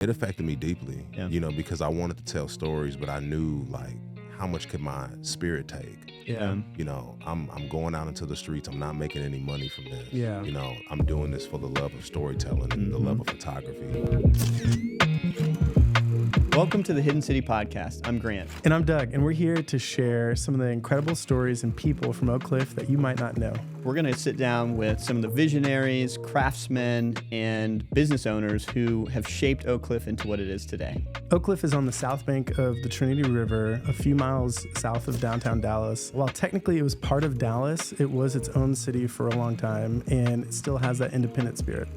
It affected me deeply, Yeah. because I wanted to tell stories, but I knew like how much could my spirit take. Yeah. I'm going out into the streets. I'm not making any money from this. Yeah. I'm doing this for the love of storytelling and the love of photography. Welcome to the Hidden City Podcast. I'm Grant. And I'm Doug, and we're here to share some of the incredible stories and people from Oak Cliff that you might not know. We're going to sit down with some of the visionaries, craftsmen, and business owners who have shaped Oak Cliff into what it is today. Oak Cliff is on the south bank of the Trinity River, a few miles south of downtown Dallas. While technically it was part of Dallas, it was its own city for a long time, and it still has that independent spirit.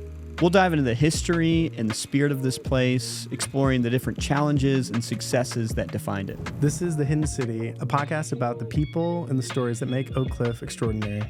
We'll dive into the history and the spirit of this place, exploring the different challenges and successes that defined it. This is The Hidden City, a podcast about the people and the stories that make Oak Cliff extraordinary.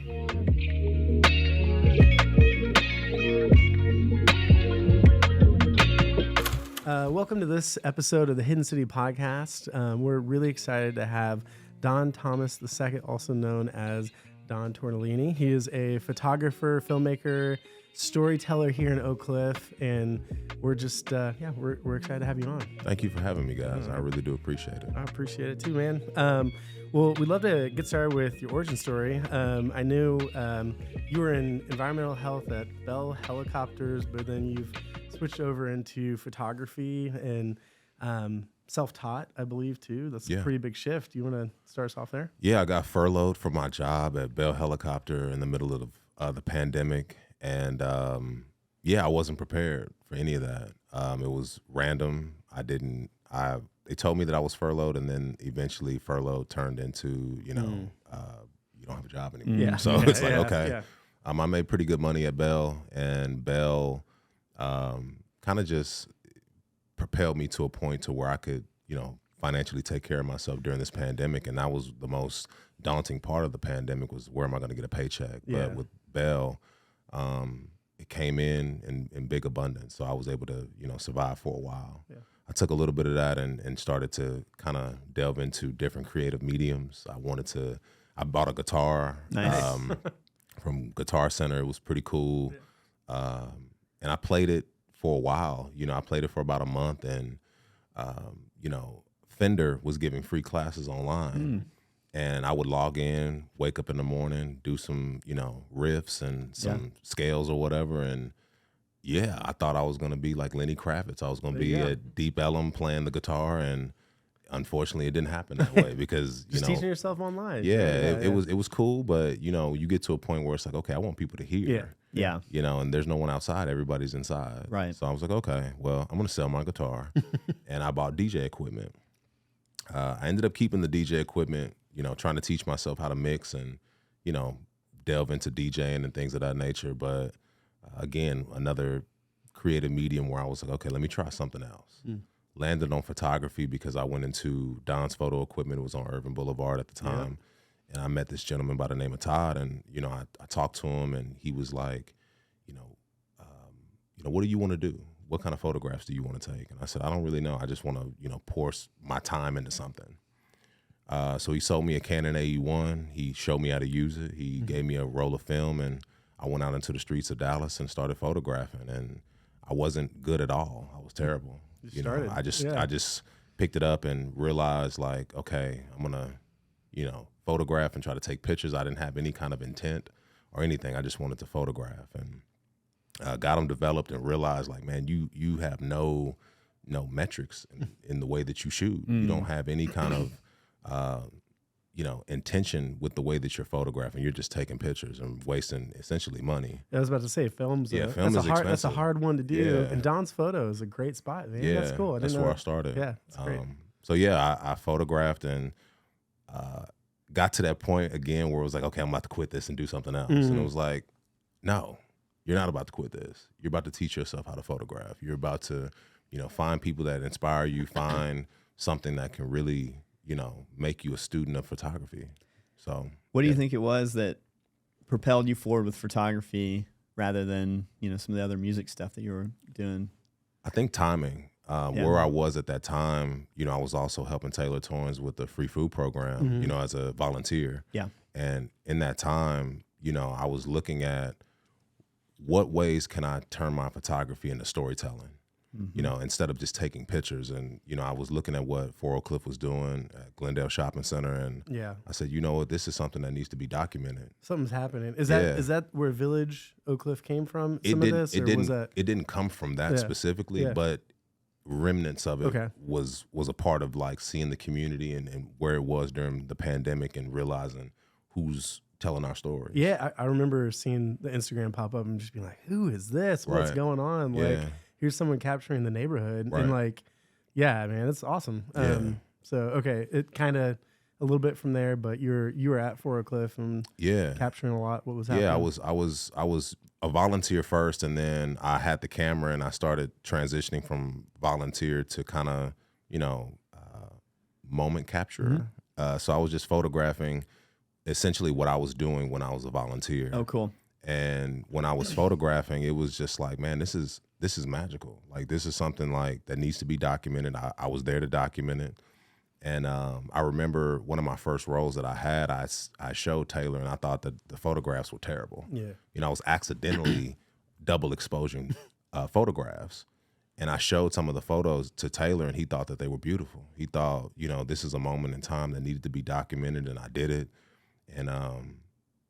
Welcome to this episode of the Hidden City Podcast. We're really excited to have Don Thomas II, also known as Don Tortellini. He is a photographer, filmmaker, storyteller here in Oak Cliff, and we're just we're excited to have you on. Thank you for having me, guys. I really do appreciate it. I appreciate it too, man. Well, we'd love to get started with your origin story. I knew you were in environmental health at Bell Helicopters, but then you've switched over into photography and self-taught, I believe, too. That's a pretty big shift. You want to start us off there? Yeah, I got furloughed from my job at Bell Helicopter in the middle of the pandemic. And I wasn't prepared for any of that. It was random. They told me that I was furloughed, and then eventually furlough turned into, you don't have a job anymore. Yeah. So it's like, okay. Yeah. I made pretty good money at Bell, and Bell kind of just propelled me to a point to where I could, financially take care of myself during this pandemic. And that was the most daunting part of the pandemic, was where am I going to get a paycheck? Yeah. But with Bell, it came in big abundance. So I was able to, survive for a while. Yeah. I took a little bit of that and started to kind of delve into different creative mediums. I bought a guitar. Nice. From Guitar Center. It was pretty cool. Yeah. And I played it for a while. I played it for about a month, and, Fender was giving free classes online. And I would log in, wake up in the morning, do some, riffs and some scales or whatever. And I thought I was going to be like Lenny Kravitz. I was going to be at Deep Ellum playing the guitar. And unfortunately, it didn't happen that way because, Just teaching yourself online. It was cool. But, you get to a point where it's like, okay, I want people to hear. Yeah. And there's no one outside. Everybody's inside. Right. So I was like, okay, well, I'm going to sell my guitar. And I bought DJ equipment. I ended up keeping the DJ equipment, trying to teach myself how to mix and, delve into DJing and things of that nature. But again, another creative medium where I was like, okay, let me try something else. Landed on photography because I went into Don's Photo Equipment. It was on Irving Boulevard at the time. And I met this gentleman by the name of Todd. And, I talked to him, and he was like, what do you want to do? What kind of photographs do you want to take? And I said, I don't really know. I just want to, pour my time into something. So he sold me a Canon A1. He showed me how to use it. He gave me a roll of film, and I went out into the streets of Dallas and started photographing. And I wasn't good at all. I was terrible. I just picked it up and realized, like, okay, I'm gonna, photograph and try to take pictures. I didn't have any kind of intent or anything. I just wanted to photograph, and got them developed and realized, like, man, you have no metrics in the way that you shoot. You don't have any kind of intention with the way that you're photographing. You're just taking pictures and wasting essentially money. I was about to say, film is expensive. That's a hard one to do. Yeah. And Don's Photo is a great spot, man. Yeah, that's cool. That's where I started. Yeah, that's great. So I photographed and got to that point again where it was like, okay, I'm about to quit this and do something else. And it was like, no, you're not about to quit this. You're about to teach yourself how to photograph. You're about to, find people that inspire you, find something that can really, make you a student of photography. So what do you think it was that propelled you forward with photography rather than, some of the other music stuff that you were doing? I think timing. Where I was at that time, I was also helping Taylor Torrance with the free food program, as a volunteer. Yeah. And in that time, I was looking at what ways can I turn my photography into storytelling? you know, instead of just taking pictures. And, you know, I was looking at what Fort Oak Cliff was doing at Glendale Shopping Center. And I said, you know what, this is something that needs to be documented. Something's happening. Is that where Village Oak Cliff came from? It didn't come from that specifically, but remnants of it was a part of like seeing the community and where it was during the pandemic and realizing who's telling our story. Yeah, I remember seeing the Instagram pop up and just being like, who is this? What's going on? Like, here's someone capturing the neighborhood. And like, yeah, man, it's awesome. So, okay, it kind of a little bit from there, but you were at Fort Oak Cliff and capturing a lot. What was happening? Yeah, I was a volunteer first, and then I had the camera and I started transitioning from volunteer to kind of, you know, moment capture. So I was just photographing essentially what I was doing when I was a volunteer. Oh, cool. And when I was photographing, it was just like, man, this is magical. Like, this is something like that needs to be documented. I was there to document it. And I remember one of my first roles that I had, I showed Taylor, and I thought that the photographs were terrible. Yeah. You know, I was accidentally double exposing photographs. And I showed some of the photos to Taylor, and he thought that they were beautiful. He thought, you know, this is a moment in time that needed to be documented, and I did it. And,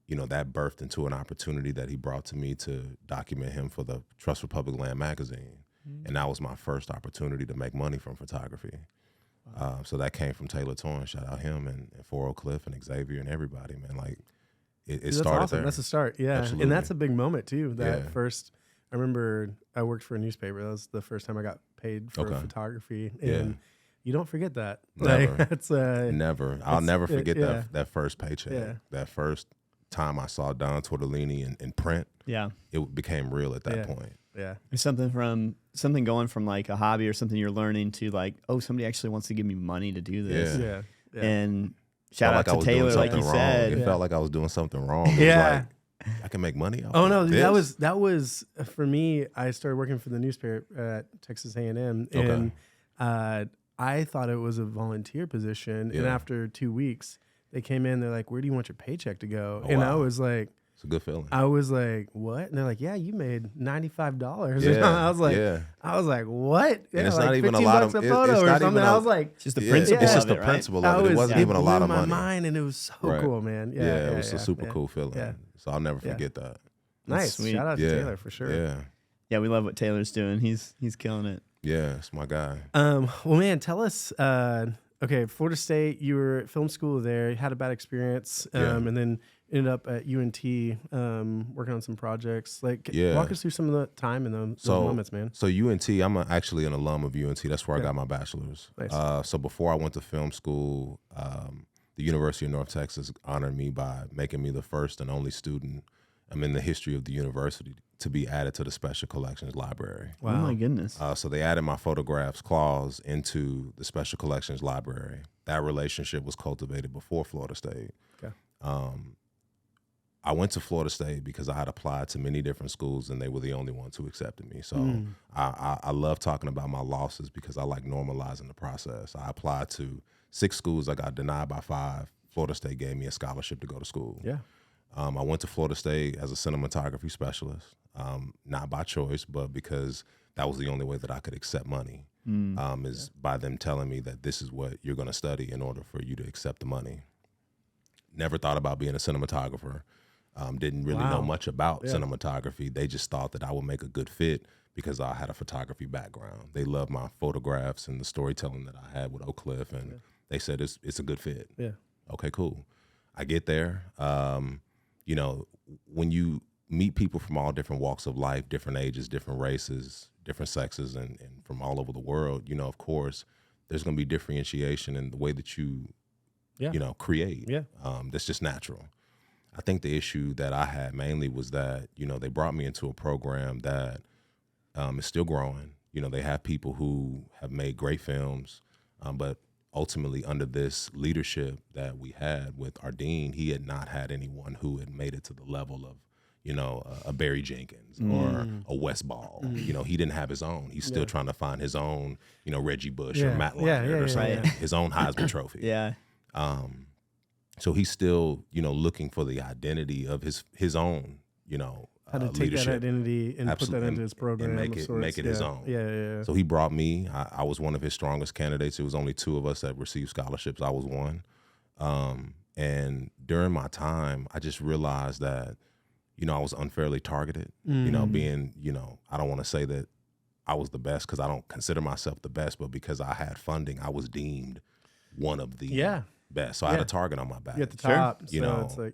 you know, that birthed into an opportunity that he brought to me to document him for the Trust for Public Land magazine. And that was my first opportunity to make money from photography. So that came from Taylor Torrance. Shout out him and Fort Oak Cliff and Xavier and everybody, man. Like, it started awesome. there. That's a start, yeah. Absolutely. And that's a big moment, too. That first, I remember I worked for a newspaper. That was the first time I got paid for photography. And you don't forget that. Never. Like, it's, never. I'll never forget that first paycheck. Yeah. That first time I saw Don Tortellini in print. Yeah. It became real at that point. Yeah. It's something going from like a hobby or something you're learning to like, oh, somebody actually wants to give me money to do this. Yeah. And shout out to Taylor, like you said. It felt like I was doing something wrong. It was like, I can make money off of this. that was for me. I started working for the newspaper at Texas A&M, and I thought it was a volunteer position. And after 2 weeks, they came in. They're like, "Where do you want your paycheck to go?" I was like, "It's a good feeling." I was like, "What?" And they're like, "Yeah, you made $95." Yeah, I was like, "What?" And it's like not even a lot of a photo or something. I was like, "Just the principle." It's just the principle of it. It wasn't even a lot of money. My mind, and it was so cool, man. Yeah, it was a super cool feeling. Yeah. So I'll never forget that. Nice. Shout out to Taylor for sure. Yeah, we love what Taylor's doing. He's killing it. Yeah, it's my guy. Well, man, tell us. Okay, Florida State. You were at film school there. You had a bad experience, and then ended up at UNT working on some projects. Like, walk us through some of the time in those moments, man. So UNT, I'm actually an alum of UNT. That's where I got my bachelor's. Nice. So before I went to film school, the University of North Texas honored me by making me the first and only student in the history of the university to be added to the Special Collections Library. Wow. Oh my goodness. So they added my photographs clause into the Special Collections Library. That relationship was cultivated before Florida State. Okay. I went to Florida State because I had applied to many different schools and they were the only ones who accepted me. So I love talking about my losses because I like normalizing the process. I applied to 6 schools. I got denied by 5. Florida State gave me a scholarship to go to school. Yeah. I went to Florida State as a cinematography specialist, not by choice, but because that was the only way that I could accept money, is by them telling me that this is what you're going to study in order for you to accept the money. Never thought about being a cinematographer. Didn't really know much about cinematography. They just thought that I would make a good fit because I had a photography background. They loved my photographs and the storytelling that I had with Oak Cliff, and they said it's a good fit. Yeah. Okay, cool. I get there. You know, when you meet people from all different walks of life, different ages, different races, different sexes, and from all over the world, you know, of course, there's going to be differentiation in the way that you, you know, create. Yeah. That's just natural. I think the issue that I had mainly was that, you know, they brought me into a program that is still growing. You know, they have people who have made great films, but ultimately under this leadership that we had with our dean, he had not had anyone who had made it to the level of, you know, a Barry Jenkins or a Wes Ball. You know, he didn't have his own. He's still trying to find his own, you know, Reggie Bush or Matt Leinart or something, his own Heisman Trophy. Yeah. So he's still, you know, looking for the identity of his own, you know, how to take that identity and put that into his program and make it his own. Yeah. So he brought me. I was one of his strongest candidates. It was only 2 of us that received scholarships. I was one. And during my time, I just realized that, I was unfairly targeted. Being, I don't want to say that I was the best because I don't consider myself the best, but because I had funding, I was deemed one of the best. So I had a target on my back. You're at the top. So it's like,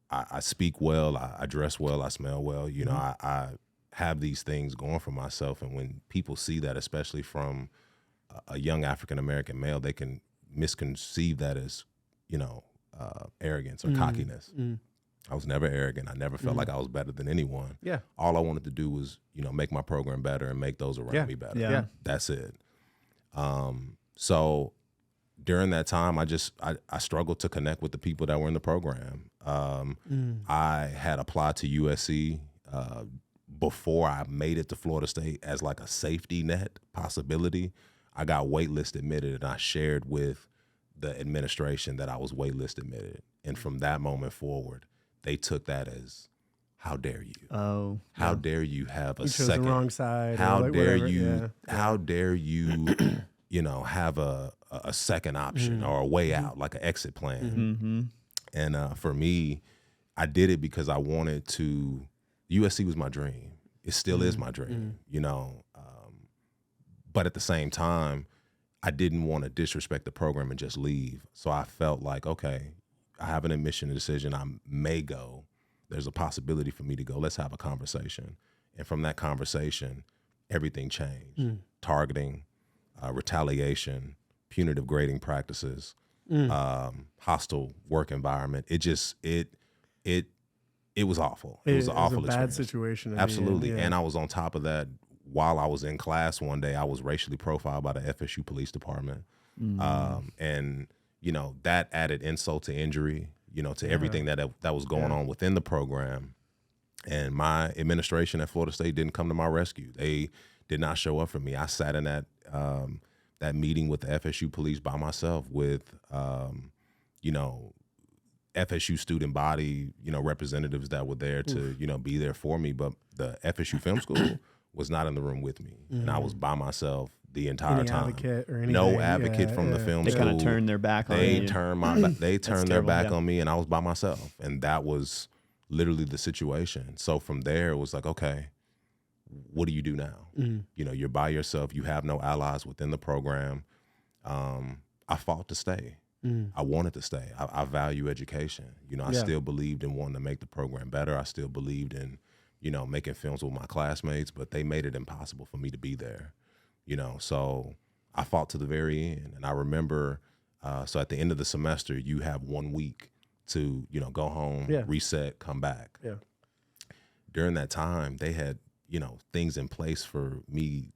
I speak well, I dress well, I smell well. I have these things going for myself. And when people see that, especially from a young African-American male, they can misconceive that as, arrogance or cockiness. I was never arrogant. I never felt like I was better than anyone. Yeah. All I wanted to do was, make my program better and make those around me better. Yeah. That's it. So during that time, I struggled to connect with the people that were in the program. I had applied to USC before I made it to Florida State as like a safety net possibility. I got waitlist admitted, and I shared with the administration that I was waitlist admitted. And from that moment forward, they took that as, how dare you? Oh, how dare you have a chose second? The wrong side. How like dare whatever. you? How dare you? Have a second option or a way out, like an exit plan. And for me, I did it because I wanted to. USC was my dream. It still is my dream. But at the same time, I didn't want to disrespect the program and just leave. So I felt like, okay, I have an admission decision. I may go. There's a possibility for me to go. Let's have a conversation. And from that conversation, everything changed. Targeting, retaliation, punitive grading practices, hostile work environment. It was awful. It was an awful bad experience. Situation. Absolutely. And I was on top of that. While I was in class one day, I was racially profiled by the FSU Police Department. And, that added insult to injury, to everything that was going on within the program. And my administration at Florida State didn't come to my rescue. They did not show up for me. I sat in that meeting with the FSU police by myself with, FSU student body, representatives that were there to, be there for me. But the FSU Film School was not in the room with me. And I was by myself the entire time. Advocate or anything. No advocate from the film school. They kind of turned their back on you. They turned their back on me, and I was by myself. And that was literally the situation. So from there, it was like, okay, what do you do now? You're by yourself. You have no allies within the program. I fought to stay. I wanted to stay. I value education. I still believed in wanting to make the program better. I still believed in, making films with my classmates, but they made it impossible for me to be there. So I fought to the very end. And I remember, so at the end of the semester, you have 1 week to, go home, reset, come back. Yeah. During that time, they had, things in place for me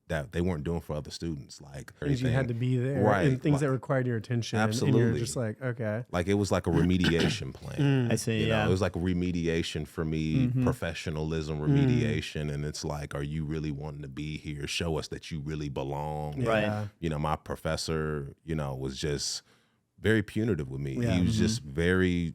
that they weren't doing for other students. Like things you had to be there, right? And things that required your attention. Absolutely. And you're just like, okay. Like it was like a remediation plan. I see. It was like a remediation for me, professionalism remediation, and it's like, are you really wanting to be here? Show us that you really belong. Right. My professor, was just very punitive with me. Yeah. He was just very,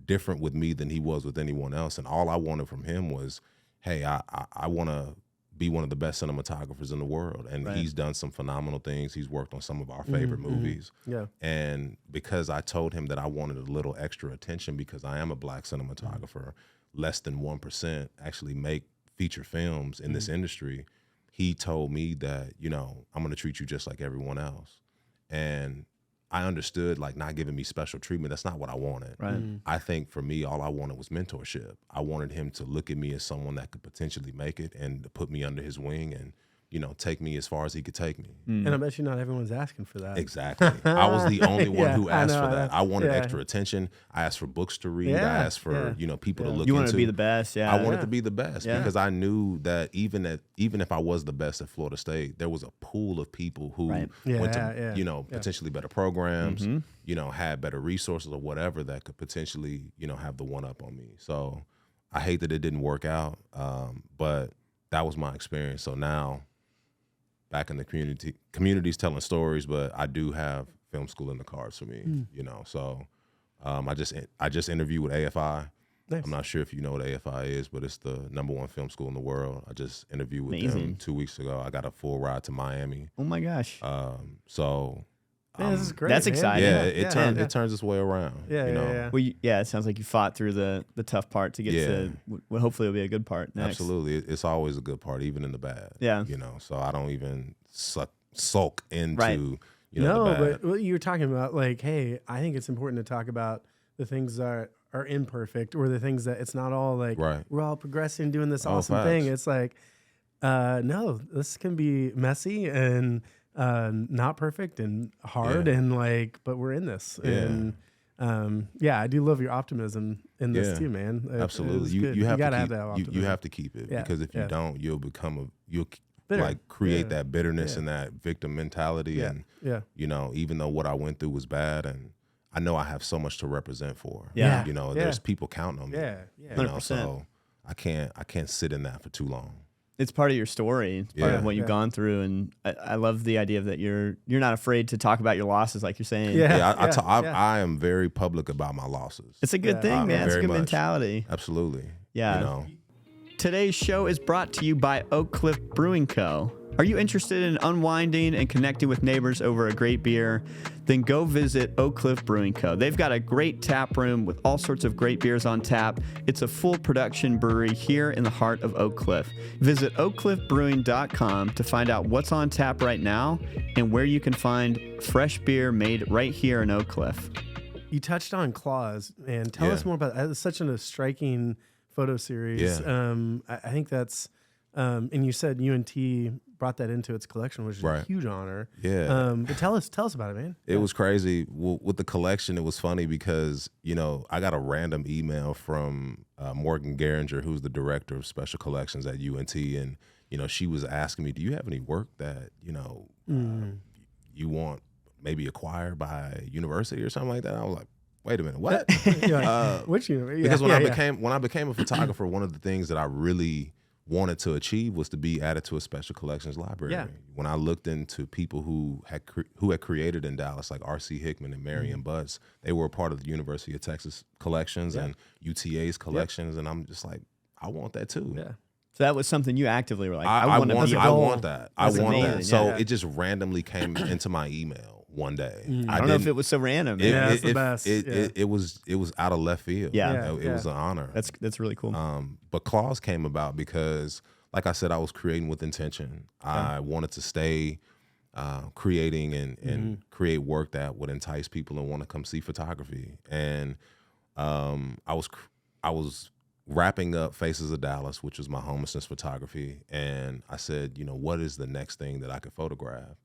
different with me than he was with anyone else, and all I wanted from him was, hey, I want to be one of the best cinematographers in the world. And he's done some phenomenal things. He's worked on some of our favorite movies. Yeah. And because I told him that I wanted a little extra attention because I am a black cinematographer, less than 1% actually make feature films in this industry, he told me that, I'm going to treat you just like everyone else. And I understood, like, not giving me special treatment. That's not what I wanted. Right. I think for me, all I wanted was mentorship. I wanted him to look at me as someone that could potentially make it and to put me under his wing and, take me as far as he could take me. And I bet you not everyone's asking for that. Exactly. I was the only one who asked for that. I wanted Yeah. extra attention. I asked for books to read. Yeah. I asked for, people to look into. You wanted to be the best, I wanted to be the best because I knew that even if I was the best at Florida State, there was a pool of people who went to, potentially better programs, had better resources or whatever that could potentially, have the one up on me. So I hate that it didn't work out, but that was my experience. So now, back in the community's telling stories, but I do have film school in the cards for me, So I just interviewed with AFI. I'm not sure if you know what AFI is, but it's the #1 film school in the world. I just interviewed with them 2 weeks ago. I got a full ride to Miami. Oh my gosh! So Man, this is great. That's exciting. Yeah, it turns its way around. Yeah. Well, it sounds like you fought through the tough part to get to what hopefully will be a good part next. Absolutely, it's always a good part, even in the bad. Yeah, so I don't even sulk into right. The bad. But what you were talking about, like, hey, I think it's important to talk about the things that are imperfect, or the things that it's not all like we're all progressing, doing this awesome thing. It's like, no, this can be messy and not perfect and hard and like, but we're in this. And I do love your optimism in this too, man. Absolutely. You have to have that optimism. You have to keep it, because if you don't, you'll become you'll bitter. Like create that bitterness and that victim mentality. And even though what I went through was bad, and I know I have so much to represent for. There's people counting on me. So I can't sit in that for too long. It's part of your story. It's part of what you've gone through, and I love the idea of that you're not afraid to talk about your losses, like you're saying. I am very public about my losses. It's a good thing, man. It's a good mentality. Absolutely. Yeah. Today's show is brought to you by Oak Cliff Brewing Co. Are you interested in unwinding and connecting with neighbors over a great beer? Then go visit Oak Cliff Brewing Co. They've got a great tap room with all sorts of great beers on tap. It's a full production brewery here in the heart of Oak Cliff. Visit oakcliffbrewing.com to find out what's on tap right now and where you can find fresh beer made right here in Oak Cliff. You touched on Claws, and tell us more about that. It's such a striking photo series. I think that's, and you said UNT brought that into its collection, which is a huge honor. But tell us about it, man. It was crazy. With the collection, it was funny because, I got a random email from Morgan Geringer, who's the director of special collections at UNT. And, she was asking me, do you have any work that, you want maybe acquired by a university or something like that? I was like, wait a minute, what? Which university? Because when I became a photographer, one of the things that I really wanted to achieve was to be added to a special collections library. When I looked into people who had created in Dallas, like R.C. Hickman and Marion Butts, they were a part of the University of Texas collections and UTA's collections, and I'm just like, I want that too. So that was something you actively were like, I want that. I want that. So it just randomly came into my email one day. I don't know if it was so random. It's the best. It was out of left field. It was an honor. That's really cool. But Claws came about because, like I said, I was creating with intention. I wanted to stay creating and create work that would entice people and want to come see photography. And I was wrapping up Faces of Dallas, which was my homelessness photography, and I said, what is the next thing that I could photograph?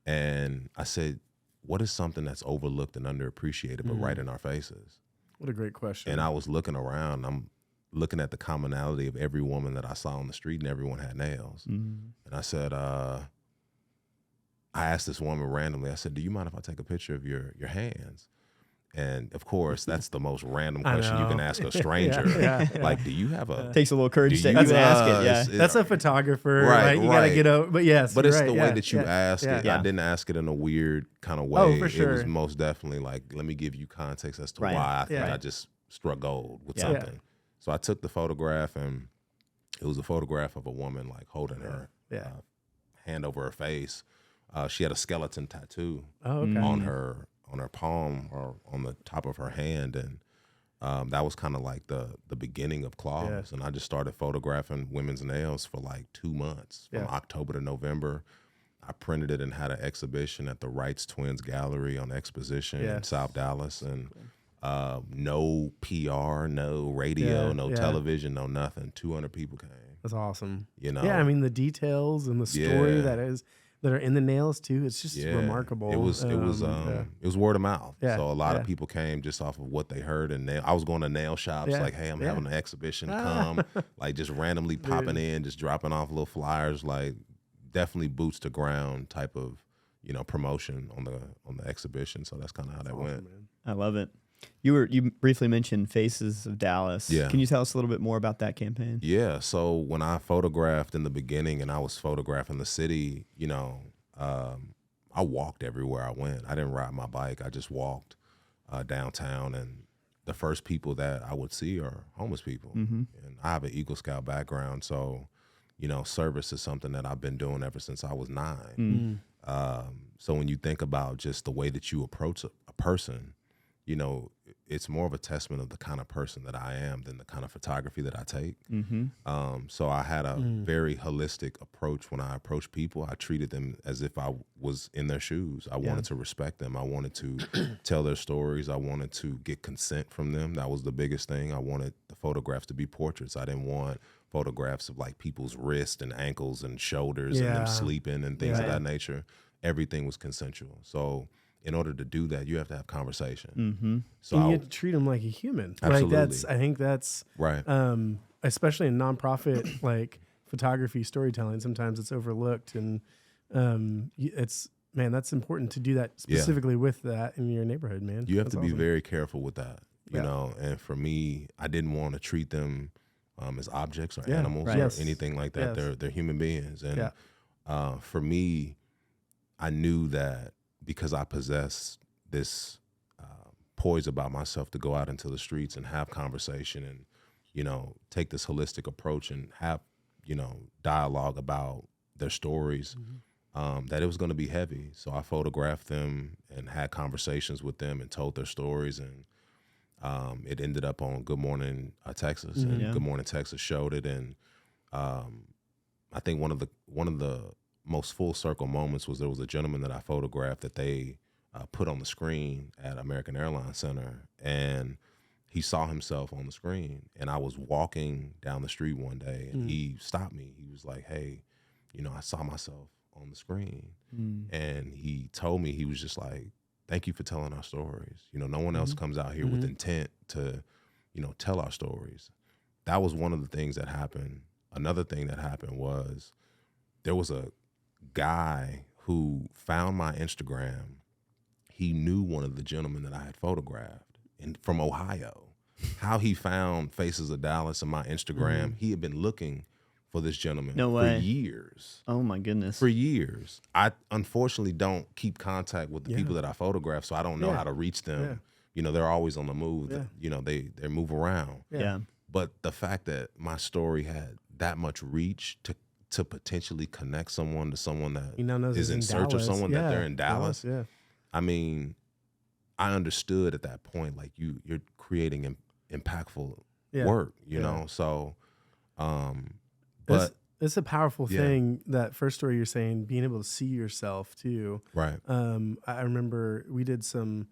And I said, what is something that's overlooked and underappreciated, but right in our faces? What a great question. And I was looking around. I'm looking at the commonality of every woman that I saw on the street, and everyone had nails. And I said, I asked this woman randomly, I said, do you mind if I take a picture of your hands? And of course, that's the most random question you can ask a stranger. Like, do you have a? Takes a little courage to even ask it. That's a photographer, right? You gotta get over. But yes, but it's the way that you ask it. I didn't ask it in a weird kind of way. Oh, for sure. It was most definitely like, let me give you context as to why I think I just struck gold with something. So I took the photograph, and it was a photograph of a woman like holding her hand over her face. She had a skeleton tattoo on her palm or on the top of her hand, and that was kind of like the beginning of Claws. And I just started photographing women's nails for like 2 months, from October to November. I printed it and had an exhibition at the Wrights Twins Gallery on Exposition in South Dallas, and no PR, no radio, no television, no nothing. 200 people came. That's awesome. Yeah, I mean the details and the story that are in the nails too. It's just remarkable. It was word of mouth. So a lot of people came just off of what they heard, and I was going to nail shops like, hey, I'm having an exhibition, come, like just randomly popping in, just dropping off little flyers, like definitely boots to ground type of promotion on the exhibition. So that's kind of how that went. Man. I love it. You briefly mentioned Faces of Dallas. Can you tell us a little bit more about that campaign? Yeah. So when I photographed in the beginning, and I was photographing the city, I walked everywhere I went. I didn't ride my bike. I just walked downtown, and the first people that I would see are homeless people. And I have an Eagle Scout background, so, you know, service is something that I've been doing ever since I was 9. So when you think about just the way that you approach a person, you know, it's more of a testament of the kind of person that I am than the kind of photography that I take. So I had a very holistic approach when I approached people. I treated them as if I was in their shoes. I wanted to respect them. I wanted to tell their stories. I wanted to get consent from them. That was the biggest thing. I wanted the photographs to be portraits. I didn't want photographs of like people's wrists and ankles and shoulders and them sleeping and things of that nature. Everything was consensual. So in order to do that, you have to have conversation. So and you have to treat them like a human. Absolutely. Like I think that's right. Especially in nonprofit like photography, storytelling. Sometimes it's overlooked, and that's important to do that specifically with that in your neighborhood, man. You have that's to be awesome. very careful with that, you know. And for me, I didn't want to treat them as objects or animals or anything like that. They're human beings, and for me, I knew that because I possess this poise about myself to go out into the streets and have conversation and, you know, take this holistic approach and have, you know, dialogue about their stories, that it was going to be heavy. So I photographed them and had conversations with them and told their stories. And it ended up on Good Morning Texas, and Good Morning Texas showed it. And I think one of the most full circle moments was there was a gentleman that I photographed that they put on the screen at American Airlines Center, and he saw himself on the screen. And I was walking down the street one day, and he stopped me. He was like, "Hey, you know, I saw myself on the screen." And he told me, he was just like, "Thank you for telling our stories. You know, no one else comes out here with intent to, you know, tell our stories." That was one of the things that happened. Another thing that happened was there was a guy who found my Instagram. He knew one of the gentlemen that I had photographed from Ohio. How he found Faces of Dallas on my Instagram, he had been looking for this gentleman for years. Oh my goodness. For years. I unfortunately don't keep contact with the people that I photograph, so I don't know how to reach them. Yeah. You know, they're always on the move. You know, they move around. Yeah. But the fact that my story had that much reach to potentially connect someone to someone that is in search Dallas. of someone that they're in Dallas. Yeah. I mean, I understood at that point, like you're creating impactful work, you know? So, but it's a powerful thing, that first story you're saying, being able to see yourself too. Right. I remember we did some,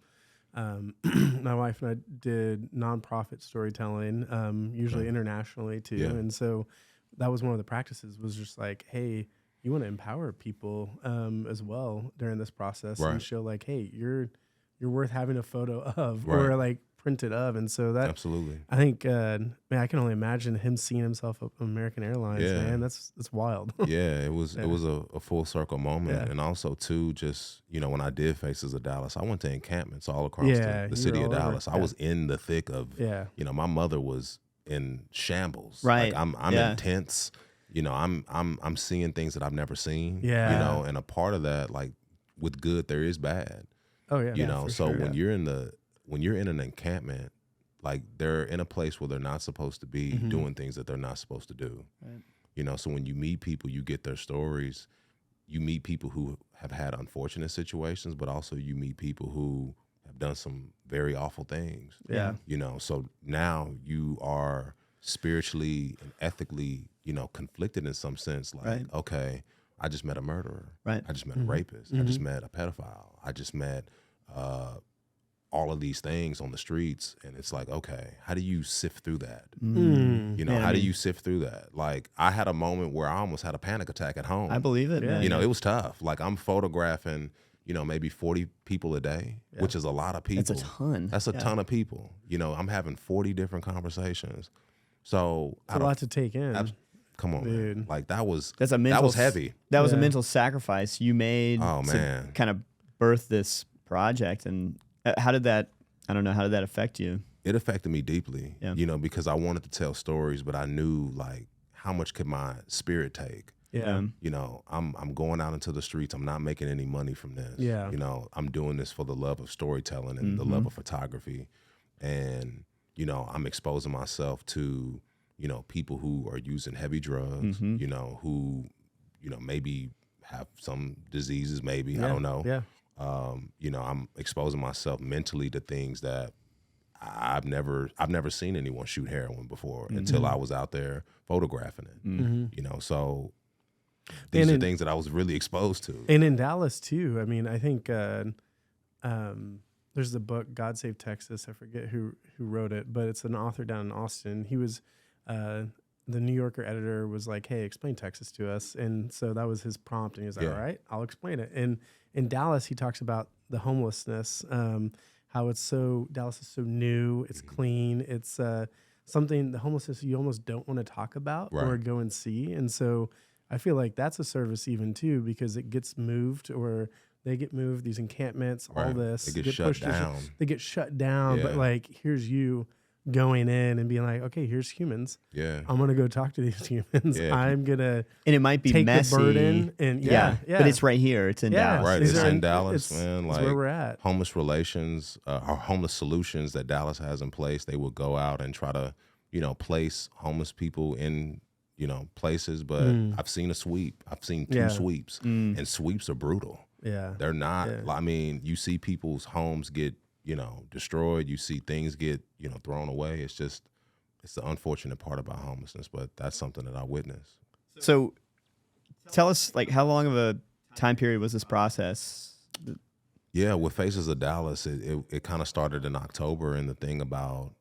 my wife and I did nonprofit storytelling, usually internationally too. Yeah. And so that was one of the practices, was just like, hey, you want to empower people as well during this process, and show like, hey, you're worth having a photo of or like printed of. And so that absolutely, I think, man, I can only imagine him seeing himself at American Airlines. Man, that's wild. it was a full circle moment. And also too, just, you know, when I did Faces of Dallas, I went to encampments all across the city of Dallas. I was in the thick of, you know, my mother was in shambles. Right. Like I'm in tents. You know, I'm seeing things that I've never seen. Yeah. You know, and a part of that, like with good, there is bad. Oh yeah. You know, so when you're in an encampment, like they're in a place where they're not supposed to be doing things that they're not supposed to do. Right. You know, so when you meet people, you get their stories. You meet people who have had unfortunate situations, but also you meet people who have done some very awful things. Yeah. You know, so now you are spiritually and ethically, you know, conflicted in some sense. Like, okay, I just met a murderer. Right. I just met a rapist. I just met a pedophile. I just met all of these things on the streets. And it's like, okay, how do you sift through that? You know, how do you sift through that? Like, I had a moment where I almost had a panic attack at home. I believe it, man. You know, it was tough. Like, I'm photographing, you know, maybe 40 people a day, which is a lot of people. That's a ton. That's a ton of people. You know, I'm having 40 different conversations. So it's a lot to take in. Come on, dude. man. Like that was heavy. That was a mental sacrifice you made to kind of birth this project. And how did that affect you? It affected me deeply, you know, because I wanted to tell stories, but I knew like how much could my spirit take? Yeah. You know, I'm going out into the streets. I'm not making any money from this. Yeah. You know, I'm doing this for the love of storytelling and the love of photography. and you know, I'm exposing myself to, you know, people who are using heavy drugs, you know, who, you know, maybe have some diseases, maybe, I don't know. Yeah. You know, I'm exposing myself mentally to things that I've never seen anyone shoot heroin before until I was out there photographing it. You know, so these are things that I was really exposed to. And in Dallas too. I mean, I think there's the book God Save Texas. I forget who wrote it, but it's an author down in Austin. He was the New Yorker editor was like, "Hey, explain Texas to us." And so that was his prompt, and he was like, "All right, I'll explain it." And in Dallas, he talks about the homelessness, how Dallas is so new, it's clean, it's something, the homelessness you almost don't want to talk about or go and see. And so I feel like that's a service even too, because it gets moved, or they get moved, these encampments, all this. They get shut down. They get shut down, but like, here's you going in and being like, okay, here's humans. Yeah. I'm going to go talk to these humans. Yeah. I'm going to And it might be take messy. the burden. And But it's right here. It's in Dallas. Right, These it's are in Dallas, man. It's Like where we're at. homeless relations, or homeless solutions that Dallas has in place. They will go out and try to, you know, place homeless people in, you know, places. But I've seen a sweep. I've seen two sweeps, and sweeps are brutal. Yeah. They're not. I mean, you see people's homes get, you know, destroyed. You see things get, you know, thrown away. It's just, it's the unfortunate part about homelessness, but that's something that I witnessed. So tell us, like, how long of a time period was this process? Yeah, with Faces of Dallas, it kind of started in October, and the thing about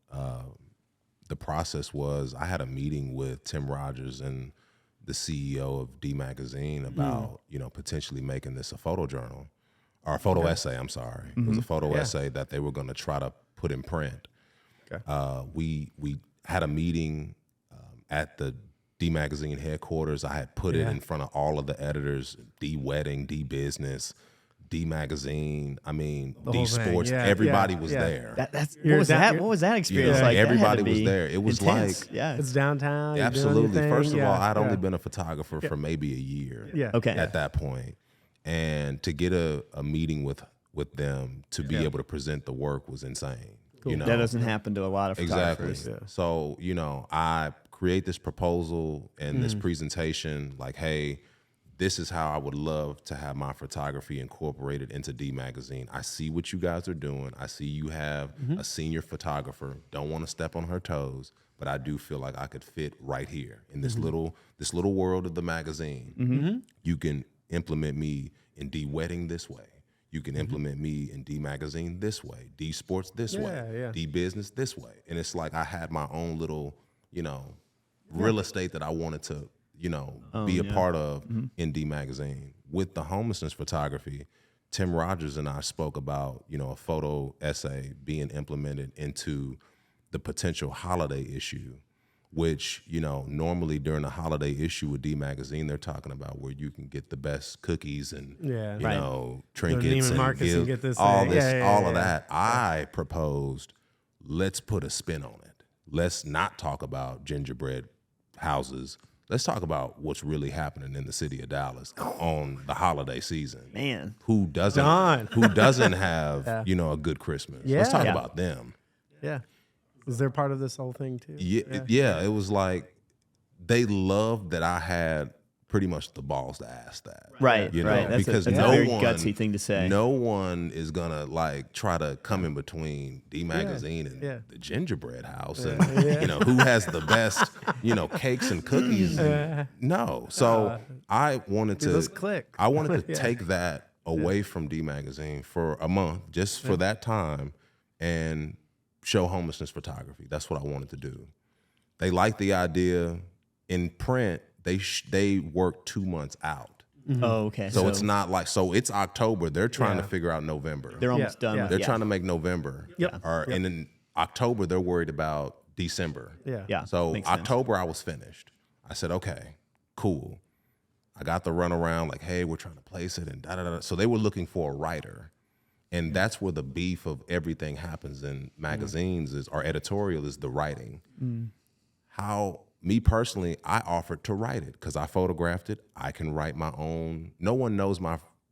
the process was I had a meeting with Tim Rogers and the CEO of D Magazine about, you know, potentially making this a photo journal, or a photo essay, I'm sorry. It was a photo essay that they were going to try to put in print. Okay. We had a meeting at the D Magazine headquarters. I had put it in front of all of the editors, D Wedding, D Business, D Magazine, I mean, D Sports, everybody was there. What was that experience like? Everybody was there. It was intense. like, it's downtown. Absolutely. First of all, I'd only been a photographer for maybe a year at that point. And to get a meeting with them to be able to present the work was insane. Cool. You know? That doesn't happen to a lot of photographers. Exactly. So, you know, I create this proposal and this presentation like, hey, this is how I would love to have my photography incorporated into D Magazine. I see what you guys are doing. I see you have a senior photographer. Don't want to step on her toes, but I do feel like I could fit right here in this little world of the magazine. You can implement me in D Wedding this way. You can implement me in D Magazine this way, D Sports this way, D Business this way. And it's like I had my own little, you know, real estate that I wanted to, you know, be a part of in D Magazine. With the homelessness photography, Tim Rogers and I spoke about, you know, a photo essay being implemented into the potential holiday issue, which, you know, normally during the holiday issue with D Magazine, they're talking about where you can get the best cookies and, you know, trinkets and gifts, all of that. I proposed, let's put a spin on it. Let's not talk about gingerbread houses. Let's talk about what's really happening in the city of Dallas on the holiday season. Man, who doesn't have you know, a good Christmas? Let's talk about them. Yeah, was there part of this whole thing too? Yeah. It was like they loved that I had pretty much the balls to ask that. Right, you know, right. Because that's a very gutsy thing to say. No one is gonna like try to come in between D Magazine and the gingerbread house and you know, who has the best, you know, cakes and cookies. No. So I wanted to take that away from D Magazine for a month, just for that time, and show homelessness photography. That's what I wanted to do. They liked the idea. In print, they work 2 months out. Oh, okay. So it's not like, so it's October. They're trying to figure out November. They're almost done. They're trying to make November. And in October, they're worried about December. Yeah. So October, I was finished. I said, okay, cool. I got the runaround, like, hey, we're trying to place it and da-da-da. So they were looking for a writer. And that's where the beef of everything happens in magazines is, or editorial, is the writing. How, me personally, I offered to write it because I photographed it. I can write my own. No one knows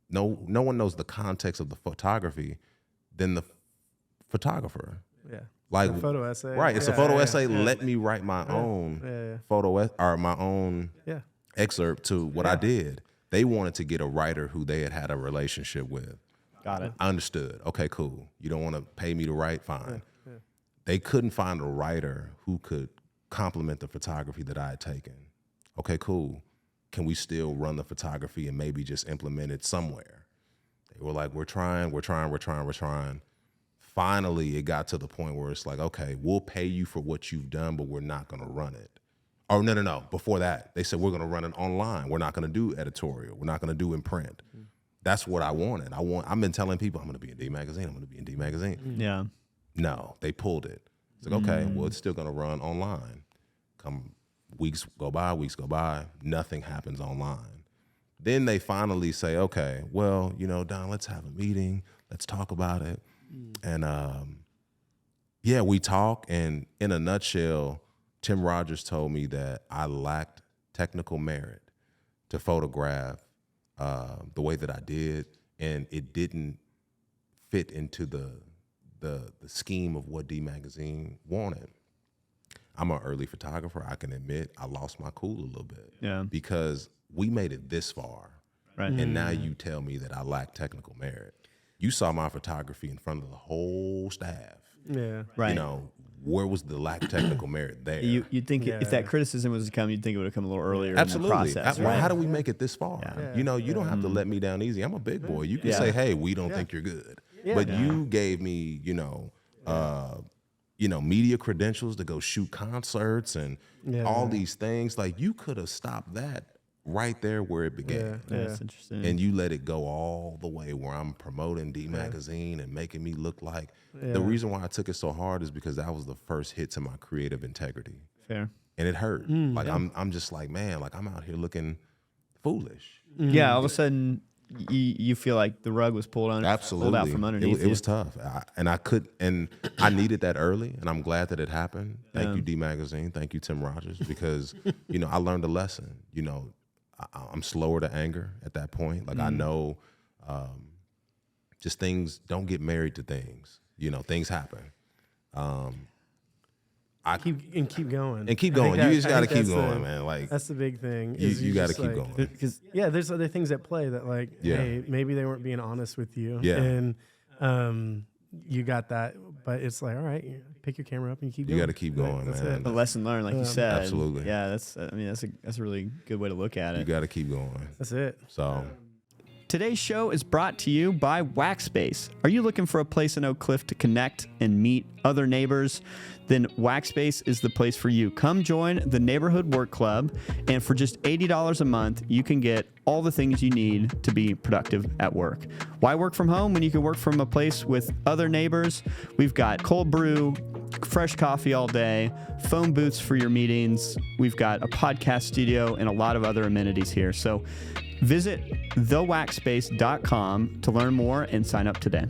no one knows the context of the photography than the photographer. like A photo essay. right? It's a Yeah, photo yeah, essay. yeah. Let me write my own Yeah. or my own Yeah. excerpt to what I did. They wanted to get a writer who they had a relationship with. Got it. I understood. Okay, cool. You don't want to pay me to write? Fine. They couldn't find a writer who could complement the photography that I had taken. Okay, cool. Can we still run the photography and maybe just implement it somewhere? They were like, we're trying. Finally, it got to the point where it's like, okay, we'll pay you for what you've done, but we're not going to run it. Oh, no. Before that, they said, we're going to run it online. We're not going to do editorial. We're not going to do in print. That's what I wanted. I've been telling people I'm going to be in D Magazine. I'm going to be in D Magazine. Yeah. No, they pulled it. It's like, okay, well, it's still going to run online. Weeks go by, nothing happens online. Then they finally say, okay, well, Don, let's have a meeting. Let's talk about it. And we talk. And in a nutshell, Tim Rogers told me that I lacked technical merit to photograph the way that I did, and it didn't fit into the scheme of what D Magazine wanted. I'm an early photographer. I can admit I lost my cool a little bit. Yeah. Because we made it this far, Right. and now you tell me that I lack technical merit. You saw my photography in front of the whole staff. Yeah. Right. Where was the lack of technical merit there? You'd think if that criticism was to come, you'd think it would have come a little earlier Absolutely. in the process. Well, Right? how do we make it this far? Yeah. You don't have to let me down easy. I'm a big boy. You can Yeah. say, hey, we don't think you're good. Yeah. But you gave me, media credentials to go shoot concerts and all these things. Like, you could have stopped that right there where it began. Yeah, that's interesting. And you let it go all the way where I'm promoting D Magazine and making me look like. The reason why I took it so hard is because that was the first hit to my creative integrity. Fair. And it hurt. I'm just like, man, like I'm out here looking foolish. Yeah, all of a sudden you feel like the rug was pulled out from underneath. It was tough. I needed that early, and I'm glad that it happened. Thank you, D Magazine. Thank you, Tim Rogers, because I learned a lesson. I'm slower to anger at that point. Like I know, just things don't get married to things. Things happen. Keep going. And keep going. You just got to keep going, man. Like that's the big thing. You got to keep going. Because there's other things at play that hey, maybe they weren't being honest with you. Yeah. And you got that, but it's like, all right, pick your camera up and keep going. You got to keep going, That's man. A lesson learned, like you said. Absolutely. Yeah, that's a really good way to look at it. You got to keep going. That's it. So. Today's show is brought to you by Waxspace. Are you looking for a place in Oak Cliff to connect and meet other neighbors? Then Waxspace is the place for you. Come join the Neighborhood Work Club, and for just $80 a month, you can get all the things you need to be productive at work. Why work from home when you can work from a place with other neighbors? We've got cold brew, fresh coffee all day, phone booths for your meetings. We've got a podcast studio and a lot of other amenities here. So visit thewaxspace.com to learn more and sign up today.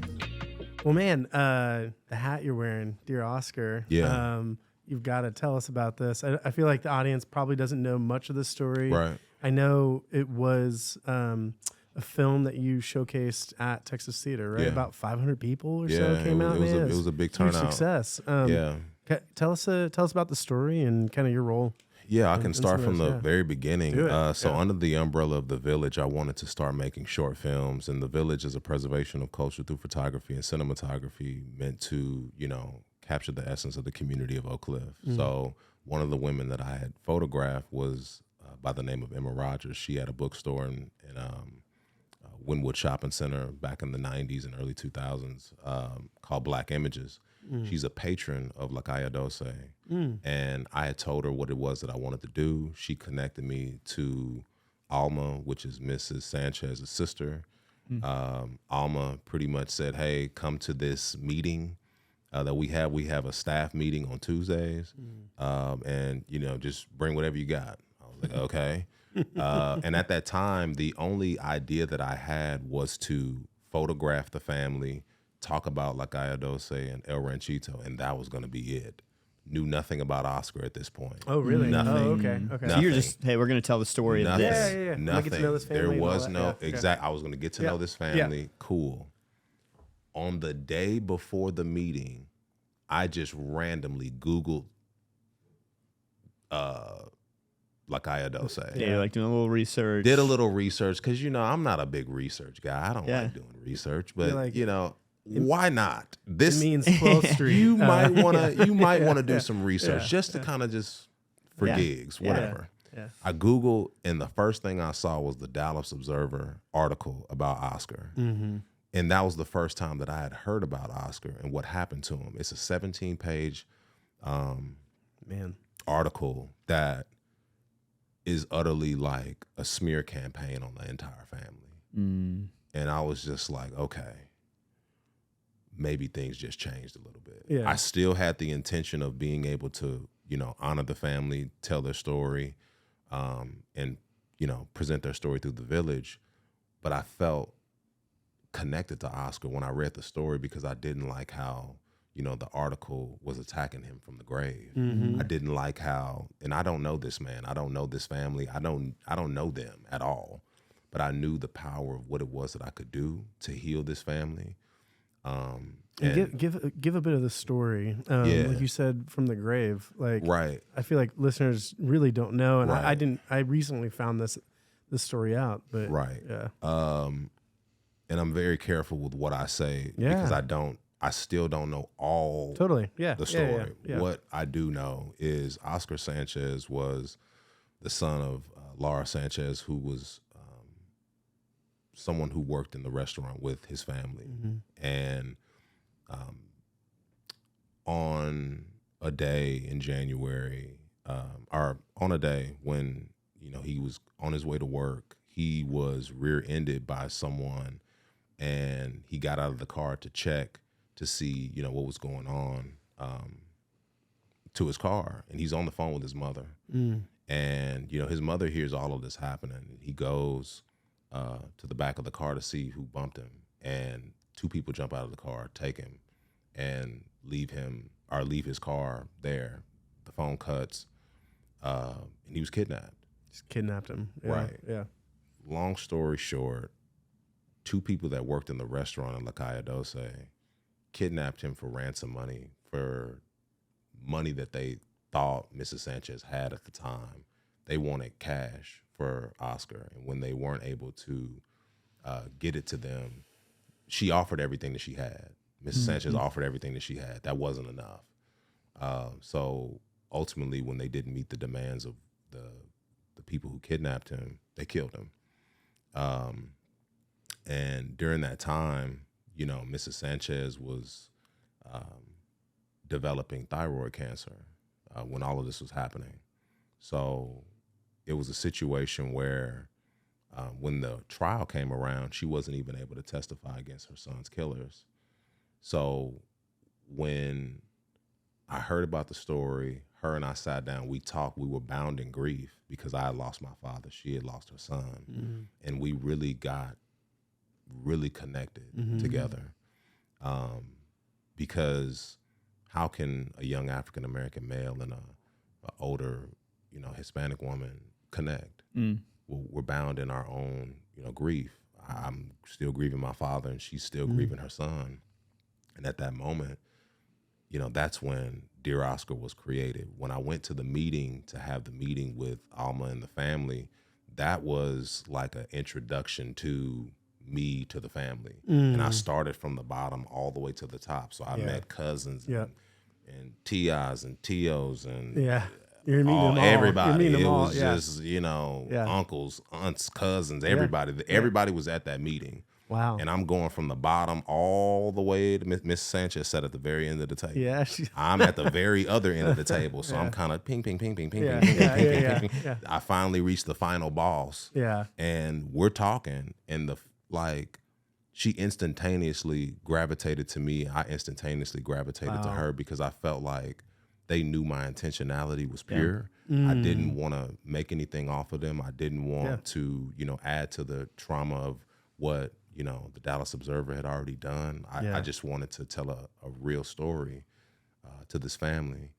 Well, man, the hat you're wearing, dear Oscar. Yeah. You've got to tell us about this. I feel like the audience probably doesn't know much of the story. Right. I know it was a film that you showcased at Texas Theater, right? Yeah. About 500 people or so came out. It was a big turnout. Huge success. Yeah. Tell us about the story and kind of your role. Yeah, I can start from the very beginning. Do it. So under the umbrella of The Village, I wanted to start making short films. And The Village is a preservation of culture through photography and cinematography meant to, capture the essence of the community of Oak Cliff. So one of the women that I had photographed was by the name of Emma Rogers. She had a bookstore in Wynwood Shopping Center back in the 90s and early 2000s called Black Images. She's a patron of La Calle Doce. And I had told her what it was that I wanted to do. She connected me to Alma, which is Mrs. Sanchez's sister. Alma pretty much said, hey, come to this meeting that we have. We have a staff meeting on Tuesdays. And, just bring whatever you got. I was like, okay. And at that time, the only idea that I had was to photograph the family, talk about La Calle Doce and El Ranchito, and that was going to be it. Knew nothing about Oscar at this point. Oh, really? Nothing. Oh, okay. So you're just, hey, we're going to tell the story of this. Yeah. Nothing. Get to know this family there and all was that. no Yeah. exact. I was going to get to know this family. Cool. On the day before the meeting, I just randomly Googled Lakaya Dose. Yeah, like doing a little research. Did a little research because, I'm not a big research guy. I don't like doing research, but, why not? It means 12th Street. You might want to do some research just to kind of just for gigs, whatever. Yeah. I Googled, and the first thing I saw was the Dallas Observer article about Oscar. Mm-hmm. And that was the first time that I had heard about Oscar and what happened to him. It's a 17-page article that is utterly like a smear campaign on the entire family. And I was just like, okay, maybe things just changed a little bit. Yeah. I still had the intention of being able to, honor the family, tell their story, and, present their story through the village. But I felt connected to Oscar when I read the story because I didn't like how, the article was attacking him from the grave. Mm-hmm. I didn't like how, and I don't know this man, I don't know this family, I don't know them at all, but I knew the power of what it was that I could do to heal this family. And give a bit of the story, like you said, from the grave. Like, right. I feel like listeners really don't know, and Right. I recently found this story out, but Right. yeah, And I'm very careful with what I say because I still don't know all totally, yeah, the story. Yeah. What I do know is Oscar Sanchez was the son of Laura Sanchez, who was someone who worked in the restaurant with his family. Mm-hmm. And on a day in January, or on a day when, he was on his way to work, he was rear-ended by someone, and he got out of the car to check to see, what was going on to his car. And he's on the phone with his mother. And, his mother hears all of this happening. He goes to the back of the car to see who bumped him. And two people jump out of the car, take him, and leave his car there. The phone cuts, and he was kidnapped. Just kidnapped him. Yeah. Right. Yeah. Long story short, two people that worked in the restaurant in La Calle Dose kidnapped him for ransom money, for money that they thought Mrs. Sanchez had at the time. They wanted cash for Oscar, and when they weren't able to get it to them, she offered everything that she had. Mrs. Sanchez offered everything that she had. That wasn't enough. So ultimately, when they didn't meet the demands of the people who kidnapped him, they killed him. And during that time, Mrs. Sanchez was developing thyroid cancer when all of this was happening. So it was a situation where when the trial came around, she wasn't even able to testify against her son's killers. So when I heard about the story, her and I sat down, we talked, we were bound in grief because I had lost my father, she had lost her son. And we really got connected together. Because how can a young African-American male and a older, Hispanic woman connect? We're bound in our own, grief. I'm still grieving my father and she's still grieving her son. And at that moment, that's when Dear Oscar was created. When I went to the meeting to have the meeting with Alma and the family, that was like an introduction to me to the family. And I started from the bottom all the way to the top. So I met cousins and Tias and Tios and You're meeting them all. everybody. You're meeting them it all. was just, uncles, aunts, cousins, everybody. Everybody was at that meeting. Wow. And I'm going from the bottom all the way to Miss Sanchez sat at the very end of the table. Yeah. I'm at the very other end of the table. So I'm kind of ping, ping, ping, ping, ping, Yeah, ping, ping, yeah, ping, yeah, ping, yeah, ping, ping. yeah. I finally reached the final boss. Yeah. And we're talking, and she instantaneously gravitated to me. I instantaneously gravitated to her because I felt like they knew my intentionality was pure. I didn't want to make anything off of them. I didn't want to, add to the trauma of what, the Dallas Observer had already done. I just wanted to tell a real story to this family.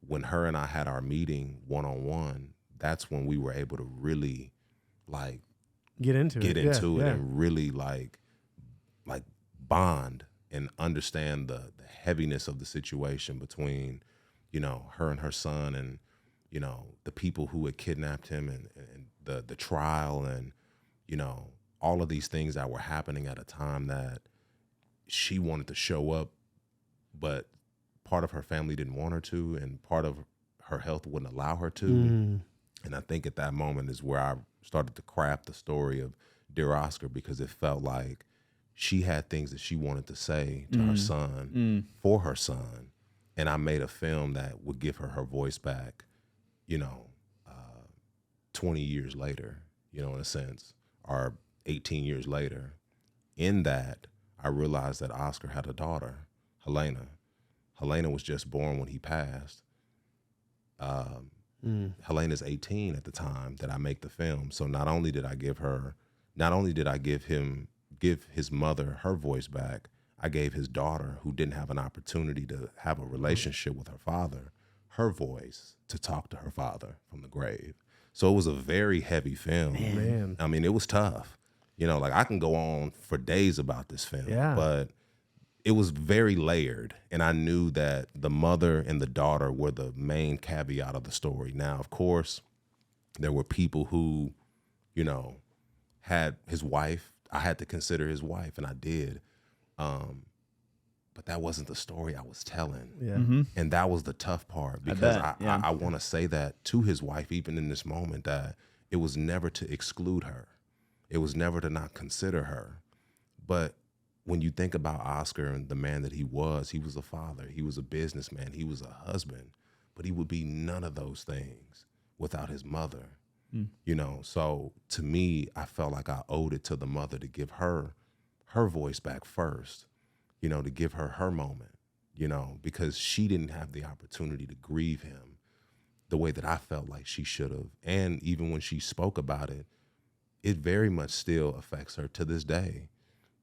When her and I had our meeting one-on-one, that's when we were able to really get into it and really like bond and understand the heaviness of the situation between, you know, her and her son, and, you know, the people who had kidnapped him, and the trial, and, you know, all of these things that were happening at a time that she wanted to show up, but part of her family didn't want her to, and part of her health wouldn't allow her to. And I think at that moment is where I started to craft the story of Dear Oscar, because it felt like she had things that she wanted to say to her son, for her son. And I made a film that would give her voice back, you know, 20 years later, you know, in a sense, or 18 years later. In that, I realized that Oscar had a daughter, Helena. Helena was just born when he passed. Helena's 18 at the time that I make the film. So not only did I give his mother her voice back, I gave his daughter, who didn't have an opportunity to have a relationship with her father, her voice to talk to her father from the grave. So it was a very heavy film. Man. I mean, it was tough. You know, like I can go on for days about this film, but it was very layered. And I knew that the mother and the daughter were the main caveat of the story. Now, of course, there were people who, you know, had his wife. I had to consider his wife, and I did. But that wasn't the story I was telling. Yeah. And that was the tough part, because I want to say that to his wife, even in this moment, that it was never to exclude her. It was never to not consider her. But when you think about Oscar and the man that he was a father, he was a businessman, he was a husband, but he would be none of those things without his mother. You know, so to me, I felt like I owed it to the mother to give her voice back first, you know, to give her moment, you know, because she didn't have the opportunity to grieve him the way that I felt like she should have. And even when she spoke about it, it very much still affects her to this day,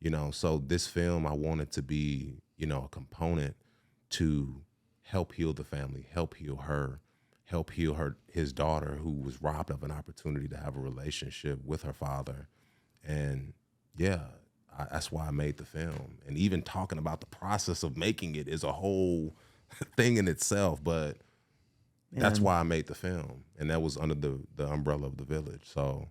you know. So this film, I wanted to be, you know, a component to help heal the family, help heal his daughter, who was robbed of an opportunity to have a relationship with her father. And yeah, that's why I made the film. And even talking about the process of making it is a whole thing in itself, but that's why I made the film. And that was under the umbrella of The Village. So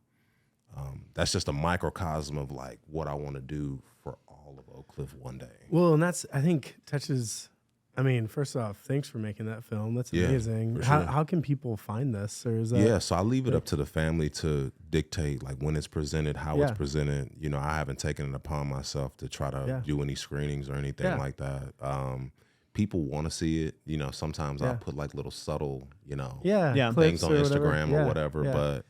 that's just a microcosm of like what I want to do for all of Oak Cliff one day. Well, and that's, I think, touches, I mean, first off, thanks for making that film. That's amazing. for sure. How can people find this? Or is that So I leave it up to the family to dictate like when it's presented, how it's presented. You know, I haven't taken it upon myself to try to do any screenings or anything like that. People want to see it. You know, sometimes I'll put like little subtle, you know, things on Instagram or whatever. But,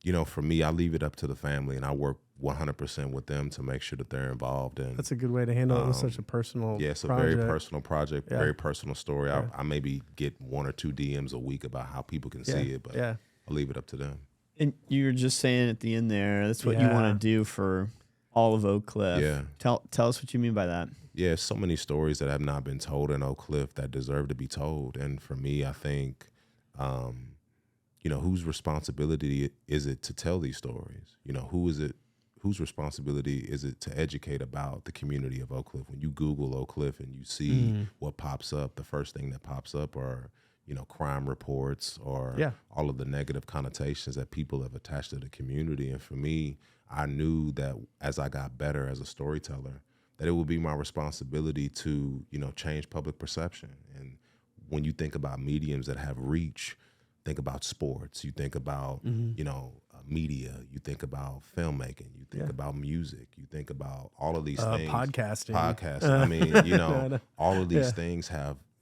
you know, for me, I leave it up to the family, and I work 100% with them to make sure that they're involved. And that's a good way to handle it with such a personal it's a project. very personal project, very personal story. I maybe get 1 or 2 DMs a week about how people can see it, but I'll leave it up to them. And you were just saying at the end there, that's what you want to do for all of Oak Cliff. Yeah. Tell us what you mean by that. Yeah, so many stories that have not been told in Oak Cliff that deserve to be told. And for me, I think, you know, whose responsibility is it to tell these stories? You know, whose responsibility is it to educate about the community of Oak Cliff? When you Google Oak Cliff and you see what pops up, the first thing that pops up are, you know, crime reports or all of the negative connotations that people have attached to the community. And for me, I knew that as I got better as a storyteller, that it would be my responsibility to, you know, change public perception. And when you think about mediums that have reach, think about sports, you think about, you know, media, you think about filmmaking, you think about music, you think about all of these things. Podcasting. I mean, you know, all of these things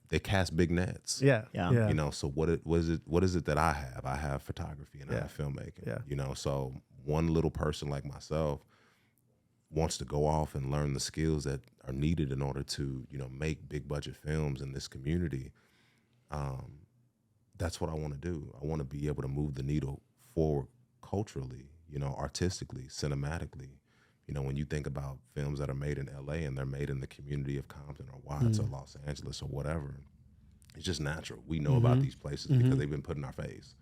they cast big nets. Yeah. You know, so what is it that I have? I have photography and I have filmmaking. Yeah. You know, so one little person like myself wants to go off and learn the skills that are needed in order to, you know, make big budget films in this community. That's what I want to do. I want to be able to move the needle forward culturally, you know, artistically, cinematically. You know, when you think about films that are made in LA and they're made in the community of Compton or Watts or Los Angeles or whatever, it's just natural. We know about these places because they've been put in our face.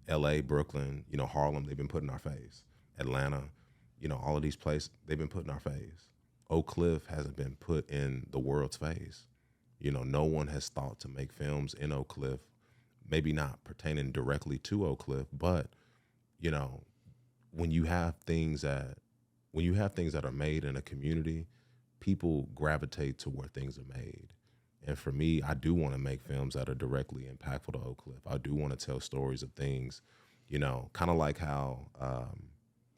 LA, Brooklyn, you know, Harlem, they've been put in our face. Atlanta, you know, all of these places, they've been put in our face. Oak Cliff hasn't been put in the world's face. No one has thought to make films in Oak Cliff, maybe not pertaining directly to Oak Cliff, but when you have things that are made in a community, people gravitate to where things are made. And for me, I do want to make films that are directly impactful to Oak Cliff. I do want to tell stories of things, kind of like how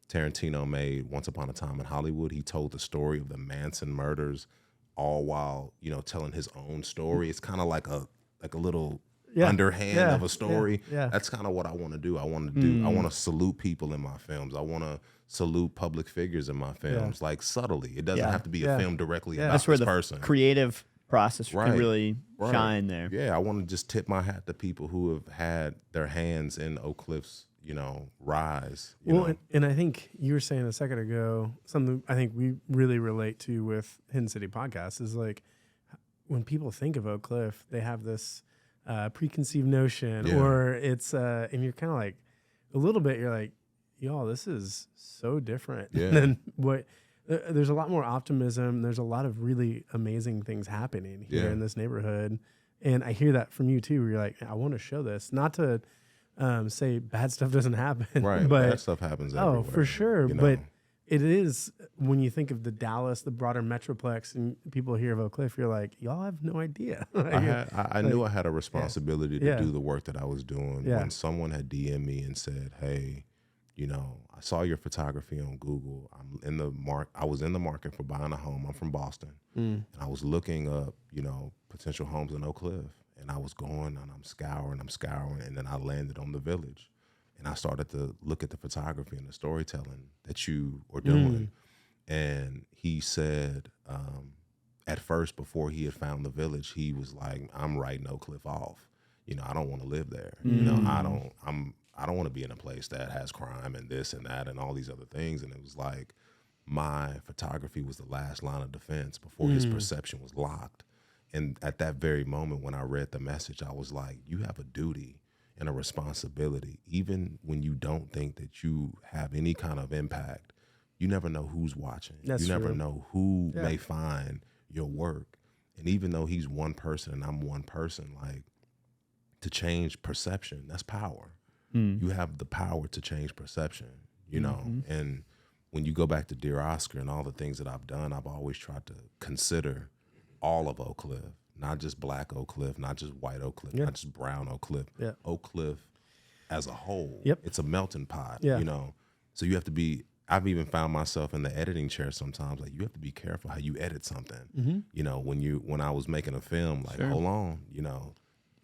Tarantino made Once Upon a Time in Hollywood. He told the story of the Manson murders, all while telling his own story. It's kind of like a little underhand of a story. Yeah. That's kind of what I want to do. I want to salute people in my films. I want to salute public figures in my films, like subtly. It doesn't have to be a film directly about That's where this the person. Creative process can really shine there. Yeah, I want to just tip my hat to people who have had their hands in Oak Cliff's, rise. And I think you were saying a second ago, something I think we really relate to with Hidden City Podcast is like when people think of Oak Cliff, they have this preconceived notion, or it's, and you're kind of like, a little bit, you're like, y'all, this is so different than what. There's a lot more optimism. There's a lot of really amazing things happening here in this neighborhood. And I hear that from you too, where you're like, I want to show this. Not to say bad stuff doesn't happen. Right, but bad stuff happens everywhere. Oh, for sure. But it is, when you think of the Dallas, the broader Metroplex, and people hear of Oak Cliff, you're like, y'all have no idea. I knew I had a responsibility to do the work that I was doing. When someone had DM'd me and said, hey, I saw your photography on Google. I was in the market for buying a home. I'm from Boston. And I was looking up, potential homes in Oak Cliff. And I was going and I'm scouring. And then I landed on the Village. And I started to look at the photography and the storytelling that you were doing. And he said, at first, before he had found the Village, he was like, I'm writing Oak Cliff off. I don't want to live there. I don't want to be in a place that has crime and this and that and all these other things. And it was like my photography was the last line of defense before his perception was locked. And at that very moment when I read the message, I was like, you have a duty and a responsibility. Even when you don't think that you have any kind of impact, you never know who's watching. That's you never true. know who may find your work. And even though he's one person and I'm one person, like, to change perception, that's power. You have the power to change perception, and when you go back to Dear Oscar and all the things that I've done, I've always tried to consider all of Oak Cliff, not just black Oak Cliff, not just white Oak Cliff, not just brown Oak Cliff, Oak Cliff as a whole. It's a melting pot, so you have to be, I've even found myself in the editing chair sometimes, like, you have to be careful how you edit something. When I was making a film, like, hold on,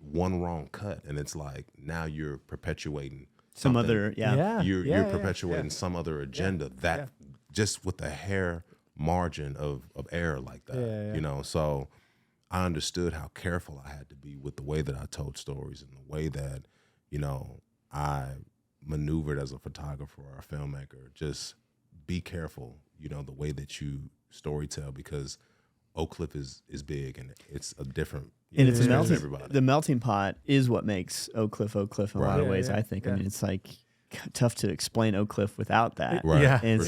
one wrong cut, and it's like now you're perpetuating Some something. other, You're perpetuating some other agenda that just with a hair margin of error like that. So I understood how careful I had to be with the way that I told stories and the way that I maneuvered as a photographer or a filmmaker. Just be careful, the way that you storytell, because Oak Cliff is big and it's a different. And it's the melting pot is what makes Oak Cliff in a lot of ways, I think. I mean, it's like tough to explain Oak Cliff without that. Right. Yeah. And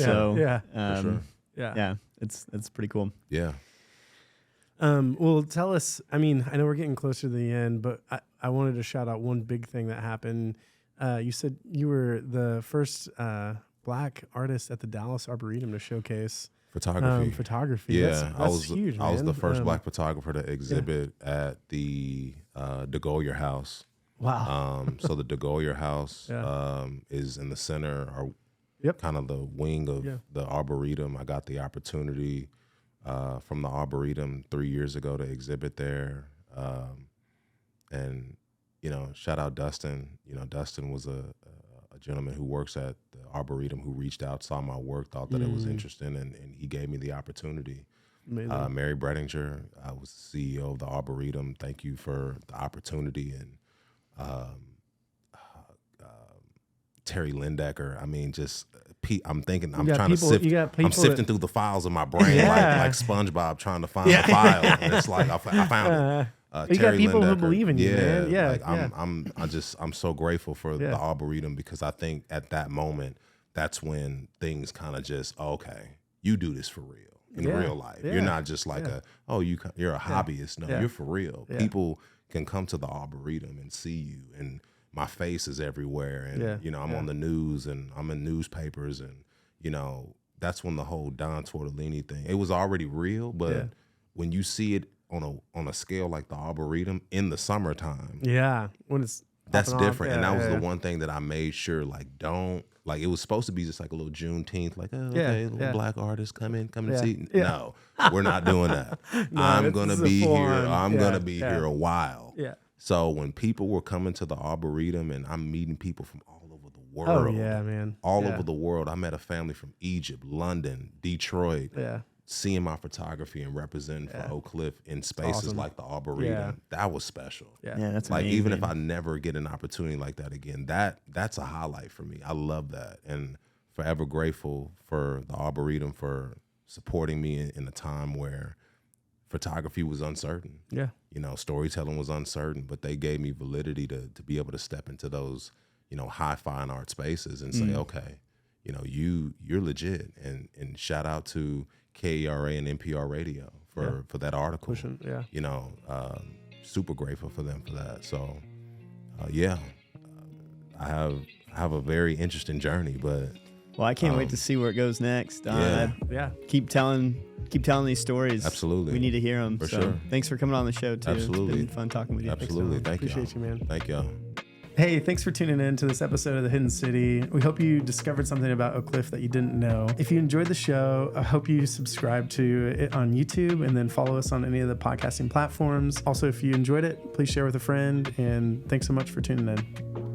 it's pretty cool. Yeah. Well, tell us, I mean, I know we're getting closer to the end, but I wanted to shout out one big thing that happened. You said you were the first black artist at the Dallas Arboretum to showcase photography. Yeah, that's huge, man. I was the first black photographer to exhibit at the DeGoyer House. Wow. So the DeGoyer House is in the center, or kind of the wing of the Arboretum. I got the opportunity from the Arboretum 3 years ago to exhibit there. And, shout out Dustin. Dustin was a gentleman who works at the Arboretum who reached out, saw my work, thought that it was interesting, and he gave me the opportunity. Mary Bredinger, I was the CEO of the Arboretum. Thank you for the opportunity. And Terry Lindecker, I mean, just I'm thinking, I'm trying to sift. I'm sifting through the files of my brain like SpongeBob trying to find the file. And it's like I found it. You Terry got people Lindecker, who believe in you, man. Yeah, I'm so grateful for the Arboretum, because I think at that moment, that's when things kind of just, okay, you do this for real. in real life. You're not just like you're a hobbyist. No, you're for real. Yeah. People can come to the Arboretum and see you, and my face is everywhere, and you know, I'm on the news and I'm in newspapers, and you know, that's when the whole Don Tortellini thing, it was already real, but when you see it on a scale like the Arboretum in the summertime, when it's that's different. And that was the one thing that I made sure, like, it was supposed to be just like a little Juneteenth, like, oh, okay, little black artists come and see. No, we're not doing that. I'm going to be here. I'm going to be here a while. Yeah. So when people were coming to the Arboretum, and I'm meeting people from all over the world. Oh, yeah, man. All over the world. I met a family from Egypt, London, Detroit. Yeah. Seeing my photography and representing for Oak Cliff in spaces like the Arboretum, that was special. Yeah, that's like amazing. even if I never get an opportunity like that again, that's a highlight for me. I love that, and forever grateful for the Arboretum for supporting me in a time where photography was uncertain. Yeah, you know, storytelling was uncertain, but they gave me validity to be able to step into those, you know, high fine art spaces and say, okay, you know, you're legit, and shout out to KERA and NPR Radio for that article. Pushing, you know, super grateful for them for that. So, I have a very interesting journey, but well, I can't wait to see where it goes next. Keep telling these stories. Absolutely, we need to hear them. For sure. Thanks for coming on the show too. Absolutely, it's been fun talking with you. Absolutely, thank you. Appreciate you, man. Thank y'all. Hey, thanks for tuning in to this episode of The Hidden City. We hope you discovered something about Oak Cliff that you didn't know. If you enjoyed the show, I hope you subscribe to it on YouTube and then follow us on any of the podcasting platforms. Also, if you enjoyed it, please share with a friend, and thanks so much for tuning in.